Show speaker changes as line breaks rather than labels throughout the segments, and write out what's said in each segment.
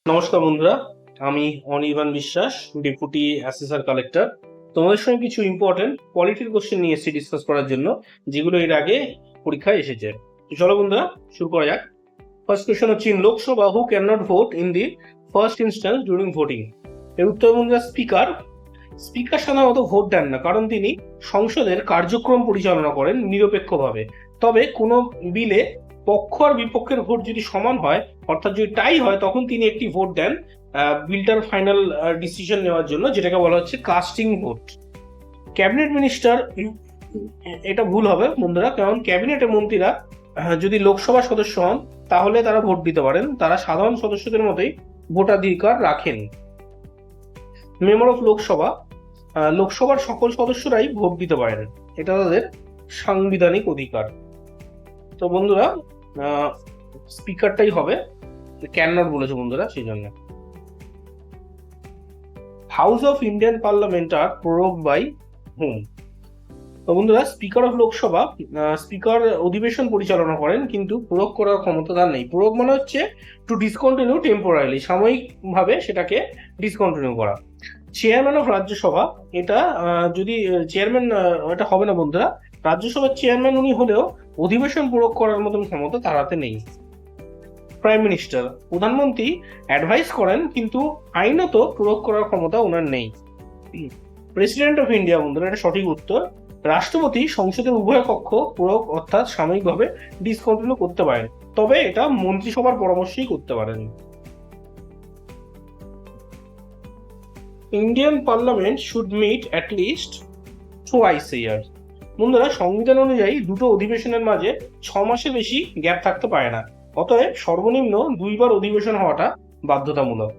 নমস্কার বন্ধুরা, আমি অনির্বাণ বিশ্বাস, ডেপুটি অ্যাসেসর কালেক্টর। তোমাদের সঙ্গে কিছু ইম্পর্টেন্ট পলিটির কোশ্চেন নিয়ে এসেছি ডিসকাস করার জন্য, যেগুলো এর আগে পরীক্ষায় এসেছে। চলো বন্ধুরা, শুরু করা যাক। ফার্স্ট কোশ্চেন হচ্ছে, in Lok Sabha who can not vote in the first instance during voting? এর উত্তর বন্ধুরা স্পিকার। স্পিকার সাধারণত ভোট দেন না, কারণ তিনি সংসদের কার্যক্রম পরিচালনা করেন নিরপেক্ষভাবে। তবে কোনো বিলে পক্ষ আর বিপক্ষের ভোট যদি সমান হয়, অর্থাৎ যদি টাই হয়, তখন তিনি একটি ভোট দেন বিলটার ফাইনাল ডিসিশন নেওয়ার জন্য, যেটাকে বলা হচ্ছে কাস্টিং ভোট। ক্যাবিনেট মিনিস্টার, এটা ভুল হবে বন্ধুরা, কারণ ক্যাবিনেটের মন্ত্রীরা যদি লোকসভা সদস্য হন তাহলে তারা ভোট দিতে পারেন, তারা সাধারণ সদস্যদের মতোই ভোটাধিকার রাখেন। মেম্বার অফ লোকসভা, লোকসভার সকল সদস্যরাই ভোট দিতে পারেন, এটা তাদের সাংবিধানিক অধিকার। তো বন্ধুরা, স্পিকারটাই হবে, ক্যান নট বলেছে বন্ধুরা, সেই জন্য। House of Indian parliament are prorogued by whom? তো বন্ধুরা, স্পিকার অফ লোকসভা, স্পিকার অধিবেশন পরিচালনা করেন, কিন্তু প্রয়োগ করার ক্ষমতা তার নেই। প্রয়োগ মানে হচ্ছে টু ডিসকন্টিনিউ টেম্পোরারিলি, সাময়িকভাবে সেটাকে ডিসকন্টিনিউ করা। চেয়ারম্যান অফ রাজ্যসভা, এটা যদি চেয়ারম্যান, এটা হবে না বন্ধুরা। রাজ্যসভার চেয়ারম্যান উনি হলেও অধিবেশন প্রয়োগ করার মতন ক্ষমতা তার হাতে নেই। প্রাইম মিনিস্টার, প্রধানমন্ত্রী অ্যাডভাইস করেন, কিন্তু আইনত প্রয়োগ করার ক্ষমতা ওনার নেই। প্রেসিডেন্ট অফ ইন্ডিয়া বন্ধুরা, এটা সঠিক উত্তর। রাষ্ট্রপতি সংসদের উভয় কক্ষ প্রয়োগ অর্থাৎ সাময়িকভাবে ডিসকন্টিনিউ করতে পারেন, তবে এটা মন্ত্রিসভার পরামর্শেই করতে পারেন। Indian parliament should meet at least twice a year. বন্ধুরা, সংবিধান অনুযায়ী দুটো অধিবেশনের মাঝে 6 মাসের বেশি গ্যাপ থাকতে পারে না, অতএব সর্বনিম্ন 2বার অধিবেশন হওয়াটা বাধ্যতামূলক।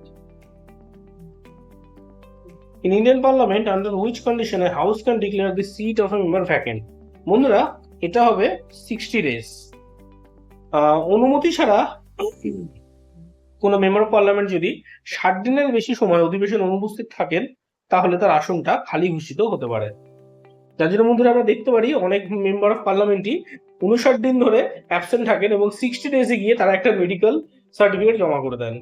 In Indian Parliament, under which condition a house can declare the seat of a member vacant? বন্ধুরা, এটা হবে 60 days। অনুমতি ছাড়া কোনো মেম্বার অফ পার্লামেন্ট যদি 60 দিনের বেশি সময় অধিবেশন অনুপস্থিত থাকেন, তাহলে তার আসনটা খালি ঘোষিত হতে পারে। যার জন্য বন্ধুরা আমরা দেখতে পারি অনেক মেম্বার অফ পার্লামেন্টই 59 দিন ধরে অ্যাবসেন্ট থাকেন এবং 60 ডেজে গিয়ে তারা একটা মেডিকেল সার্টিফিকেট জমা করে দেন।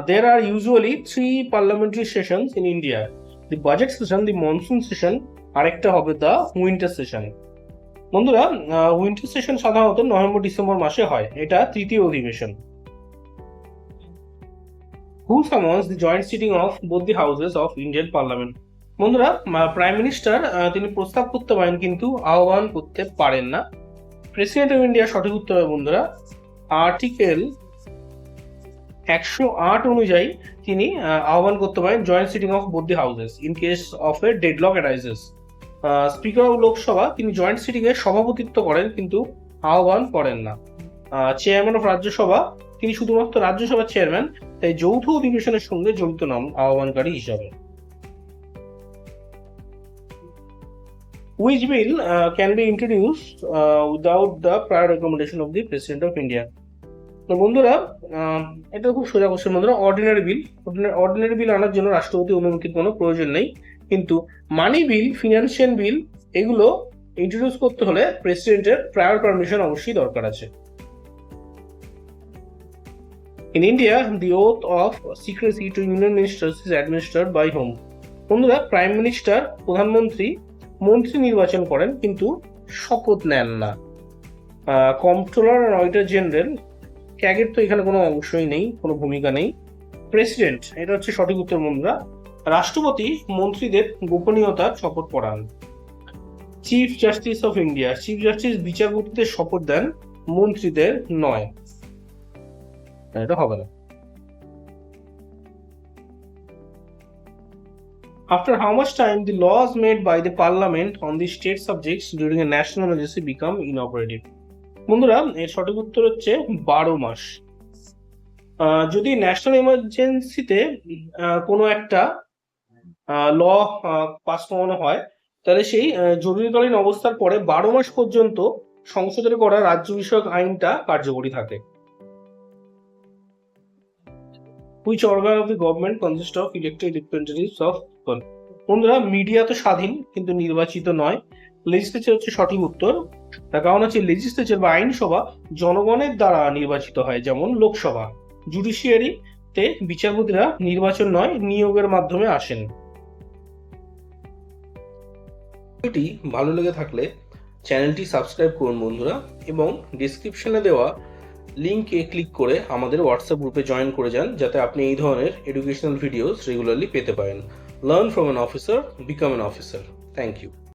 There are usually 3 parliamentary sessions in India: the budget session, the monsoon session, আরেকটা হবে the winter session। বন্ধুরা, উইন্টার সেশন সাধারণত নভেম্বর-ডিসেম্বর মাসে হয়, এটা তৃতীয় অধিবেশন। Who summons the joint sitting of both the houses of Indian Parliament? বন্ধুরা, প্রাইম মিনিস্টার তিনি প্রস্তাব করতে পারেন, কিন্তু আহ্বান করতে পারেন না। প্রেসিডেন্ট অফ ইন্ডিয়া সঠিক উত্তর হবে বন্ধুরা। আর্টিকেল 108 অনুযায়ী তিনি আহ্বান করতে পারেন joint sitting of both the houses in case of a deadlock arises. Speaker of Lok Sabha, তিনি জয়েন্ট সিটিং এর সভাপতিত্ব করেন, কিন্তু আহ্বান করেন না। চেয়ারম্যান অফ রাজ্যসভা, তিনি শুধুমাত্র রাজ্যসভার চেয়ারম্যান, তাই যৌথ অধিবেশনের সঙ্গে জড়িত নাম আহ্বানকারী হিসাবে। Which bill can be introduced without the prior recommendation of the President of India? তো বন্ধুরা, এটা খুব সোজা কোশ্চেন বন্ধুরা। অর্ডিনারি বিল আনার জন্য রাষ্ট্রপতি অনুমতির কোনো প্রয়োজন নেই, কিন্তু মানি বিল, ফিনান্সিয়াল বিল, এগুলো ইন্ট্রোডিউস করতে হলে প্রেসিডেন্টের প্রায়র পারমিশন অবশ্যই দরকার আছে। In India, the oath of secrecy to union ministers is administered by whom? বন্ধুরা, প্রাইম মিনিস্টার, প্রধানমন্ত্রী, মন্ত্রী নির্বাচন করেন, কিন্তু শপথ নেন না। কম্পট্রোলার আর অডিটর জেনারেল, ক্যাগের তো এখানে কোনো অংশই নেই, কোনো ভূমিকা নেই। প্রেসিডেন্ট, এটা হচ্ছে সঠিক উত্তর বন্ধুরা। রাষ্ট্রপতি মন্ত্রীদের গোপনীয়তার শপথ পড়ান। Chief justice of India, chief justice বিচারপতিদের শপথ দেন, মন্ত্রীদের নয়, এটা হবে না। After how much time the laws made by the parliament on the state subjects during a national emergency become inoperative? বন্ধুরা, এর সঠিক উত্তর হচ্ছে 12 মাস। যদি ন্যাশনাল এমার্জেন্সিতে কোনো একটা ল পাস করানো হয়, তাহলে সেই জরুরিকালীন অবস্থার পরে 12 মাস পর্যন্ত সংসদের করা রাজ্য বিষয়ক আইনটা কার্যকরী থাকে। Which organ of the government consists of elected representatives of people? বন্ধুরা, মিডিয়া তো স্বাধীন কিন্তু নির্বাচিত নয়। লেজিসলেচার হচ্ছে সঠিক উত্তর। তার কারণ হচ্ছে লেজিসলেচার বা আইনসভা জনগণের দ্বারা নির্বাচিত হয়, যেমন লোকসভা। জুডিশিয়ারিতে বিচারপতিরা নির্বাচন নয় নিয়োগের মাধ্যমে আসেন। ভিডিওটি ভালো লেগে থাকলে চ্যানেলটি সাবস্ক্রাইব করুন বন্ধুরা, এবং ডিসক্রিপশনে দেওয়া লিঙ্কে ক্লিক করে আমাদের হোয়াটসঅ্যাপ গ্রুপে জয়েন করে যান, যাতে আপনি এই ধরনের এডুকেশনাল ভিডিওস রেগুলারলি পেতে পারেন। Learn from an officer, become an officer. Thank you.